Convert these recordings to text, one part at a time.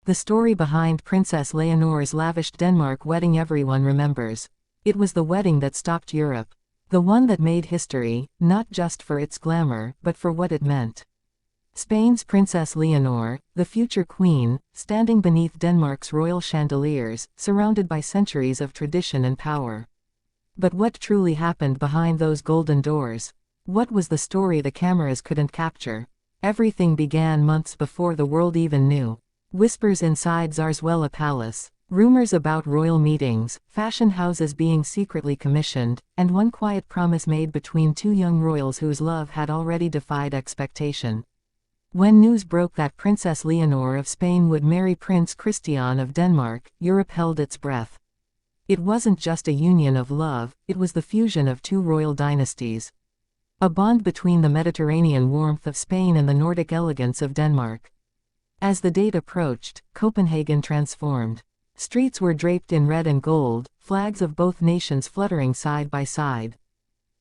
The story behind Princess Leonor's lavished Denmark wedding everyone remembers. It was the wedding that stopped Europe. The one that made history, not just for its glamour, but for what it meant. Spain's Princess Leonor, the future queen, standing beneath Denmark's royal chandeliers, surrounded by centuries of tradition and power. But what truly happened behind those golden doors? What was the story the cameras couldn't capture? Everything began months before the world even knew. Whispers inside Zarzuela Palace, rumors about royal meetings, fashion houses being secretly commissioned, and one quiet promise made between two young royals whose love had already defied expectation. When news broke that Princess Leonor of Spain would marry Prince Christian of Denmark, Europe held its breath. It wasn't just a union of love, it was the fusion of two royal dynasties. A bond between the Mediterranean warmth of Spain and the Nordic elegance of Denmark. As the date approached, Copenhagen transformed. Streets were draped in red and gold, flags of both nations fluttering side by side.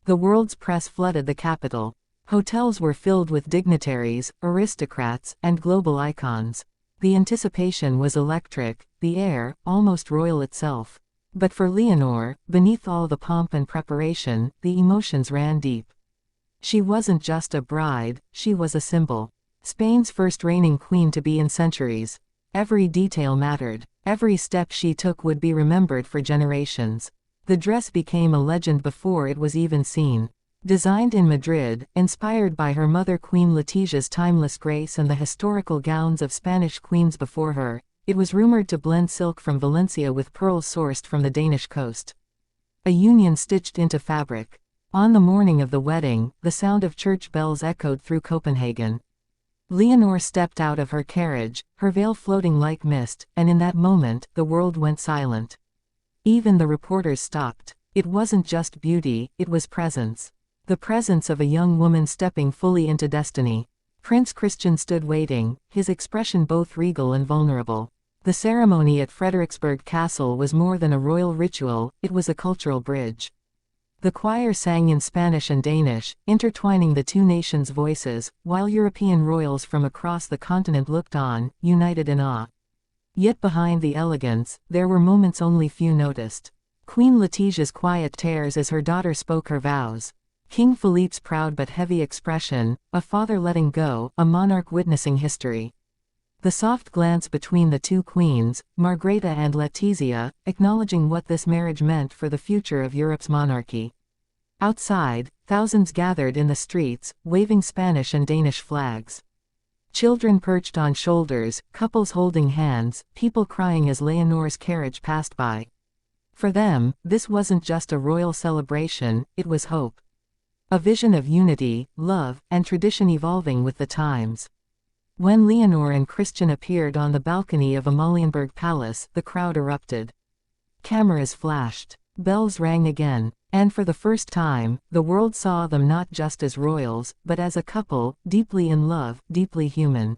The world's press flooded the capital. Hotels were filled with dignitaries, aristocrats, and global icons. The anticipation was electric, the air, almost royal itself. But for Leonor, beneath all the pomp and preparation, the emotions ran deep. She wasn't just a bride, she was a symbol. Spain's first reigning queen to be in centuries. Every detail mattered. Every step she took would be remembered for generations. The dress became a legend before it was even seen. Designed in Madrid, inspired by her mother Queen Letitia's timeless grace and the historical gowns of Spanish queens before her, it was rumored to blend silk from Valencia with pearls sourced from the Danish coast. A union stitched into fabric. On the morning of the wedding, the sound of church bells echoed through Copenhagen. Leonor stepped out of her carriage, her veil floating like mist, and in that moment, the world went silent. Even the reporters stopped. It wasn't just beauty, it was presence. The presence of a young woman stepping fully into destiny. Prince Christian stood waiting, his expression both regal and vulnerable. The ceremony at Frederiksberg Castle was more than a royal ritual, it was a cultural bridge. The choir sang in Spanish and Danish, intertwining the two nations' voices, while European royals from across the continent looked on, united in awe. Yet behind the elegance, there were moments only few noticed. Queen Letitia's quiet tears as her daughter spoke her vows. King Philippe's proud but heavy expression, a father letting go, a monarch witnessing history. The soft glance between the two queens, Margrethe and Letizia, acknowledging what this marriage meant for the future of Europe's monarchy. Outside, thousands gathered in the streets, waving Spanish and Danish flags. Children perched on shoulders, couples holding hands, people crying as Leonor's carriage passed by. For them, this wasn't just a royal celebration, it was hope. A vision of unity, love, and tradition evolving with the times. When Leonor and Christian appeared on the balcony of Amalienborg Palace, the crowd erupted. Cameras flashed. Bells rang again. And for the first time, the world saw them not just as royals, but as a couple, deeply in love, deeply human.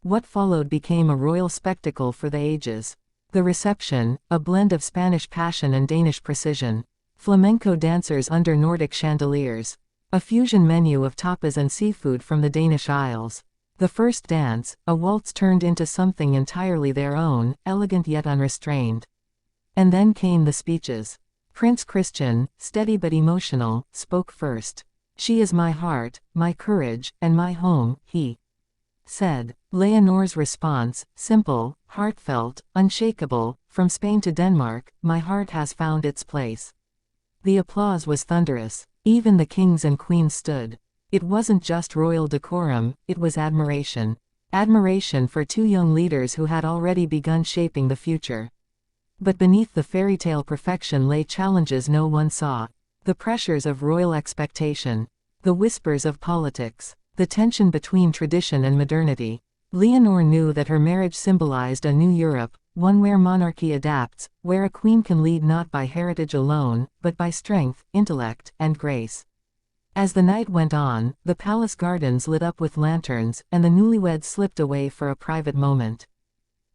What followed became a royal spectacle for the ages. The reception, a blend of Spanish passion and Danish precision. Flamenco dancers under Nordic chandeliers. A fusion menu of tapas and seafood from the Danish Isles. The first dance, a waltz turned into something entirely their own, elegant yet unrestrained. And then came the speeches. Prince Christian, steady but emotional, spoke first. "She is my heart, my courage, and my home," he said. Leonor's response, simple, heartfelt, unshakable, "From Spain to Denmark, my heart has found its place." The applause was thunderous. Even the kings and queens stood. It wasn't just royal decorum, it was admiration. Admiration for two young leaders who had already begun shaping the future. But beneath the fairytale perfection lay challenges no one saw. The pressures of royal expectation. The whispers of politics. The tension between tradition and modernity. Leonor knew that her marriage symbolized a new Europe, one where monarchy adapts, where a queen can lead not by heritage alone, but by strength, intellect, and grace. As the night went on, the palace gardens lit up with lanterns, and the newlyweds slipped away for a private moment.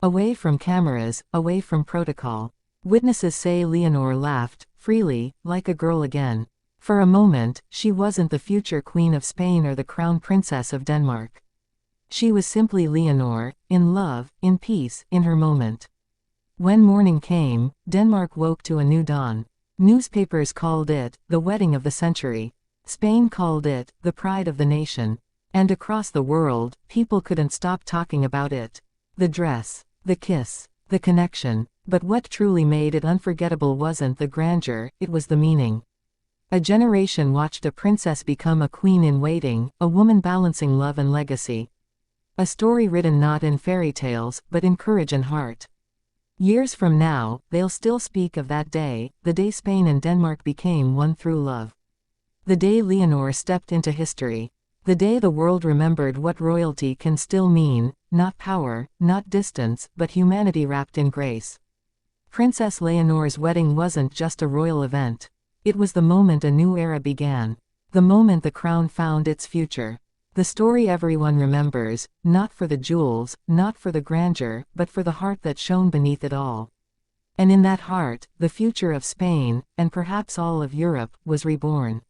Away from cameras, away from protocol. Witnesses say Leonor laughed, freely, like a girl again. For a moment, she wasn't the future Queen of Spain or the Crown Princess of Denmark. She was simply Leonor, in love, in peace, in her moment. When morning came, Denmark woke to a new dawn. Newspapers called it the wedding of the century. Spain called it the pride of the nation. And across the world, people couldn't stop talking about it. The dress, the kiss, the connection. But what truly made it unforgettable wasn't the grandeur, it was the meaning. A generation watched a princess become a queen in waiting, a woman balancing love and legacy. A story written not in fairy tales, but in courage and heart. Years from now, they'll still speak of that day, the day Spain and Denmark became one through love. The day Leonor stepped into history. The day the world remembered what royalty can still mean, not power, not distance, but humanity wrapped in grace. Princess Leonor's wedding wasn't just a royal event. It was the moment a new era began. The moment the crown found its future. The story everyone remembers, not for the jewels, not for the grandeur, but for the heart that shone beneath it all. And in that heart, the future of Spain, and perhaps all of Europe, was reborn.